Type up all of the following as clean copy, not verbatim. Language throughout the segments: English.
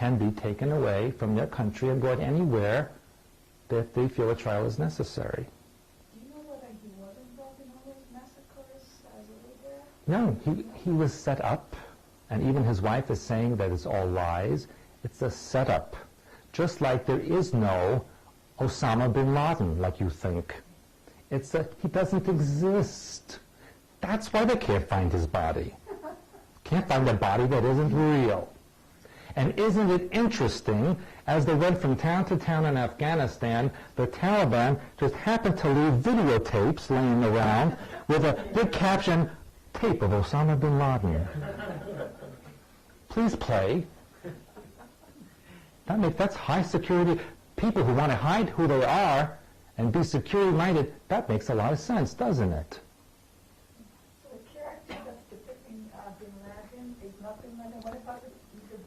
can be taken away from their country and brought anywhere that they feel a trial is necessary. Do you know whether he was involved in all those massacres as a leader? No, he was set up, and even his wife is saying that it's all lies. It's a setup. Just like there is no Osama bin Laden, like you think. It's that he doesn't exist. That's why they can't find his body. Can't find a body that isn't real. And isn't it interesting, as they went from town to town in Afghanistan, the Taliban just happened to leave videotapes laying around with a big caption, tape of Osama bin Laden. Please play. That's high security. People who want to hide who they are and be security-minded, that makes a lot of sense, doesn't it? So the character that's depicting bin Laden is not bin Laden. What about the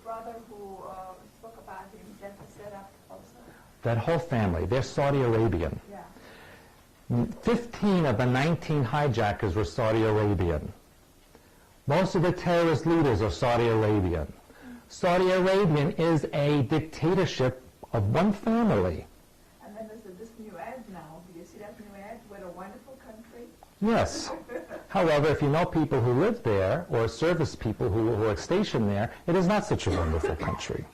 brother who spoke about him, that was set up also? That whole family, they're Saudi Arabian. Yeah. 15 of the 19 hijackers were Saudi Arabian. Most of the terrorist leaders are Saudi Arabian. Saudi Arabian is a dictatorship of one family. And then there's this new ad now. Do you see that new ad? What a wonderful country. Yes. However, if you know people who live there or service people who are stationed there, it is not such a wonderful country.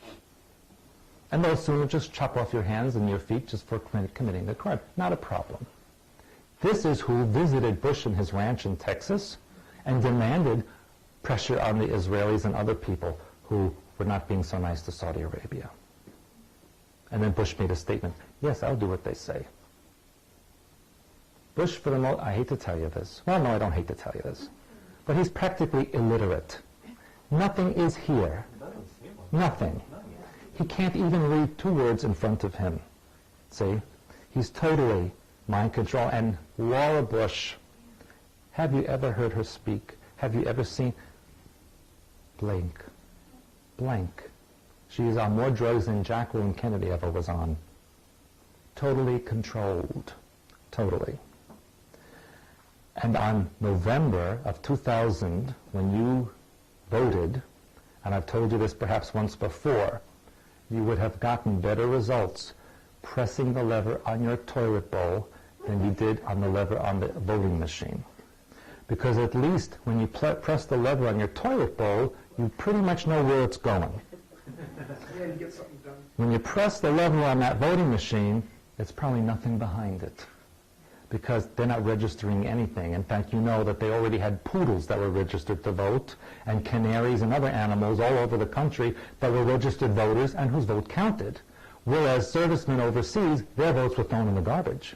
And they'll sooner just chop off your hands and your feet just for committing the crime. Not a problem. This is who visited Bush in his ranch in Texas and demanded pressure on the Israelis and other people who were not being so nice to Saudi Arabia. And then Bush made a statement, yes, I'll do what they say. Bush, for the most, I hate to tell you this. Well, no, I don't hate to tell you this. But he's practically illiterate. Nothing is here. Nothing. He can't even read 2 words in front of him. See? He's totally mind control. And Laura Bush, have you ever heard her speak? Have you ever seen? Blank. Blank. She is on more drugs than Jacqueline Kennedy ever was on. Totally controlled. Totally. And on November of 2000, when you voted, and I've told you this perhaps once before, you would have gotten better results pressing the lever on your toilet bowl than you did on the lever on the voting machine. Because at least when you press the lever on your toilet bowl, you pretty much know where it's going. Yeah, you get something done. When you press the lever on that voting machine, it's probably nothing behind it. Because they're not registering anything. In fact, you know that they already had poodles that were registered to vote, and canaries and other animals all over the country that were registered voters and whose vote counted. Whereas servicemen overseas, their votes were thrown in the garbage.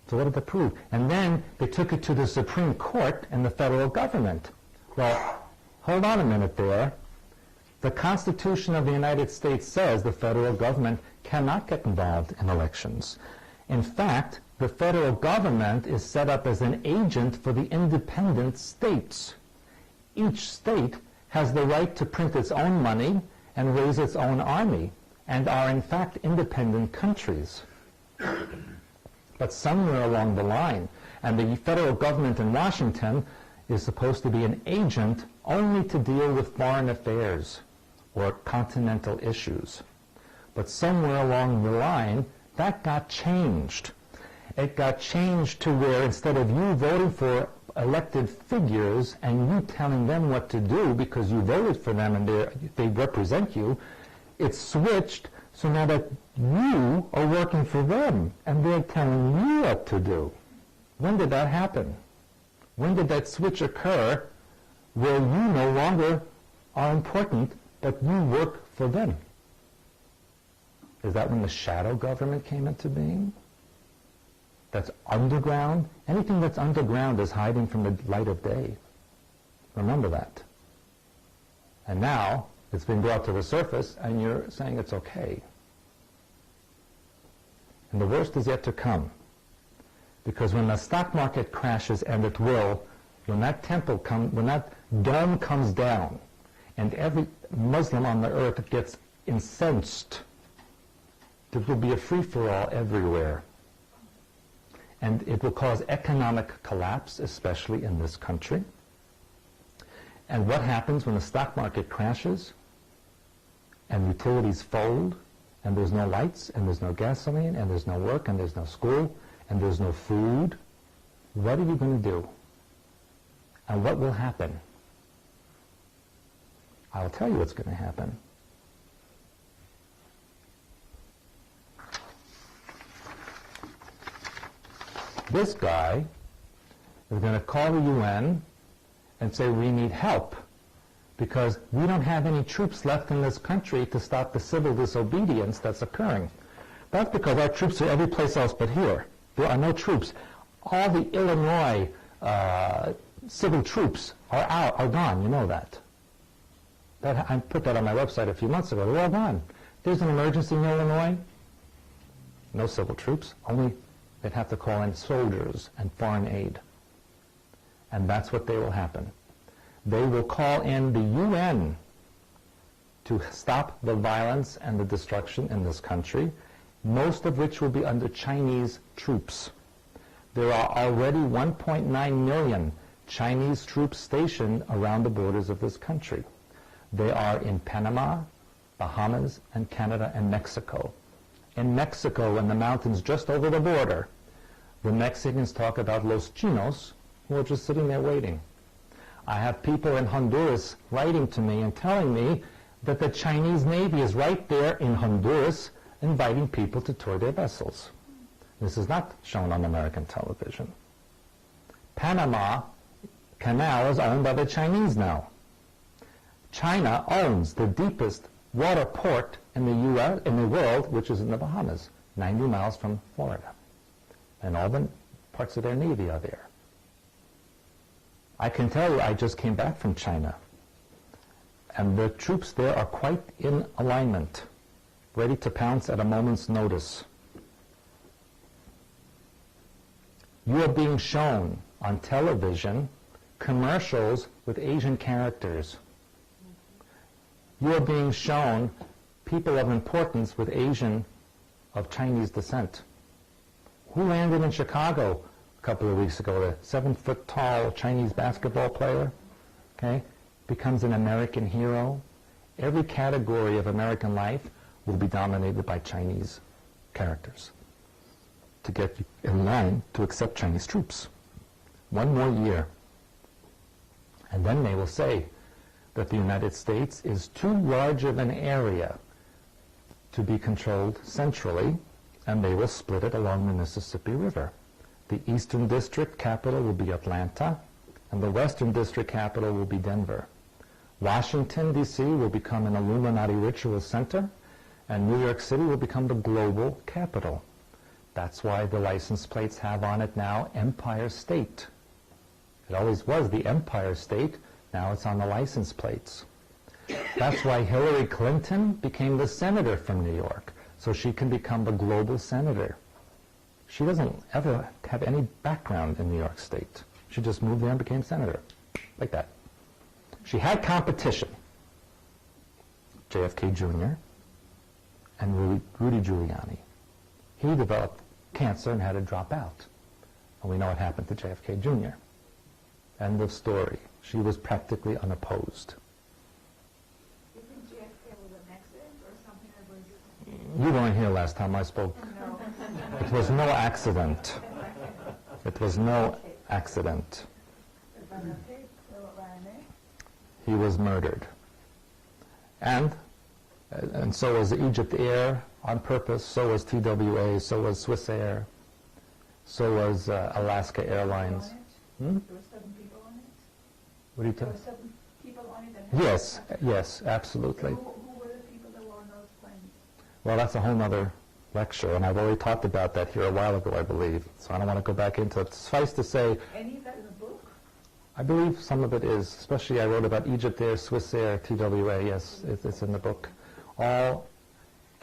So what did that prove? And then they took it to the Supreme Court and the federal government. Well, hold on a minute there. The Constitution of the United States says the federal government cannot get involved in elections. In fact, the federal government is set up as an agent for the independent states. Each state has the right to print its own money and raise its own army, and are in fact independent countries. But somewhere along the line, and the federal government in Washington is supposed to be an agent only to deal with foreign affairs or continental issues. But somewhere along the line, that got changed. It got changed to where instead of you voting for elected figures and you telling them what to do because you voted for them and they represent you, it's switched so now that you are working for them and they're telling you what to do. When did that happen? When did that switch occur where you no longer are important but you work for them? Is that when the shadow government came into being? That's underground? Anything that's underground is hiding from the light of day. Remember that. And now it's been brought to the surface and you're saying it's okay. And the worst is yet to come. Because when the stock market crashes, and it will, when that dome comes down and every Muslim on the earth gets incensed, there will be a free-for-all everywhere. And it will cause economic collapse, especially in this country. And what happens when the stock market crashes? and utilities fold, and there's no lights, and there's no gasoline, and there's no work, and there's no school, and there's no food, what are you going to do? And what will happen? I'll tell you what's going to happen. This guy is going to call the UN and say, we need help because we don't have any troops left in this country to stop the civil disobedience that's occurring. That's because our troops are every place else but here. There are no troops. All the Illinois civil troops are gone. You know that. I put that on my website a few months ago. They're all gone. There's an emergency in Illinois. No civil troops. Only they'd have to call in soldiers and foreign aid. And that's what they will happen. They will call in the UN to stop the violence and the destruction in this country, most of which will be under Chinese troops. There are already 1.9 million Chinese troops stationed around the borders of this country. They are in Panama, Bahamas, and Canada, and Mexico. In Mexico, in the mountains just over the border, the Mexicans talk about Los Chinos, who are just sitting there waiting. I have people in Honduras writing to me and telling me that the Chinese Navy is right there in Honduras inviting people to tour their vessels. This is not shown on American television. Panama Canal is owned by the Chinese now. China owns the deepest water port in the world, which is in the Bahamas, 90 miles from Florida. And all the parts of their Navy are there. I can tell you, I just came back from China. And the troops there are quite in alignment, ready to pounce at a moment's notice. You are being shown on television commercials with Asian characters. You are being shown people of importance with of Chinese descent. Who landed in Chicago a couple of weeks ago? The 7-foot-tall Chinese basketball player, okay, becomes an American hero. Every category of American life will be dominated by Chinese characters to get in line to accept Chinese troops. One more year. And then they will say that the United States is too large of an area to be controlled centrally, and they will split it along the Mississippi River. The Eastern District capital will be Atlanta, and the Western District capital will be Denver. Washington, D.C. will become an Illuminati ritual center, and New York City will become the global capital. That's why the license plates have on it now Empire State. It always was the Empire State. Now it's on the license plates. That's why Hillary Clinton became the senator from New York, so she can become the global senator. She doesn't ever have any background in New York State. She just moved there and became senator, like that. She had competition. JFK Jr. and Rudy Giuliani. He developed cancer and had to drop out. And we know what happened to JFK Jr. End of story. She was practically unopposed. You think JFK was an accident or something that was... You weren't here last time I spoke. No. It was no accident. It was no accident. He was murdered. And so was Egypt Air on purpose, so was TWA, so was Swiss Air, so was Alaska Airlines. There were 7 people on it? What do you There tell? were 7 people on it? That Yes, yes, absolutely. Who were the people that were on those planes? Well, that's a whole other lecture, and I've already talked about that here a while ago, I believe, so I don't want to go back into it. Suffice to say, Any of that in the book? I believe some of it is, especially I wrote about Egypt Air, Swiss Air, TWA, yes, it's in the book.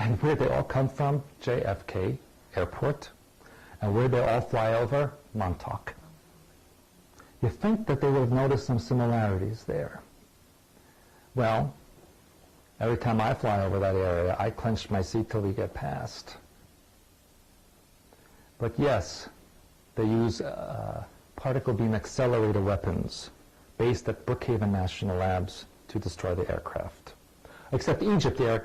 And where they all come from, JFK Airport, and where they all fly over, Montauk. You think that they would have noticed some similarities there. Well, every time I fly over that area, I clench my seat till we get past. But yes, they use particle beam accelerator weapons based at Brookhaven National Labs to destroy the aircraft. Except Egypt Air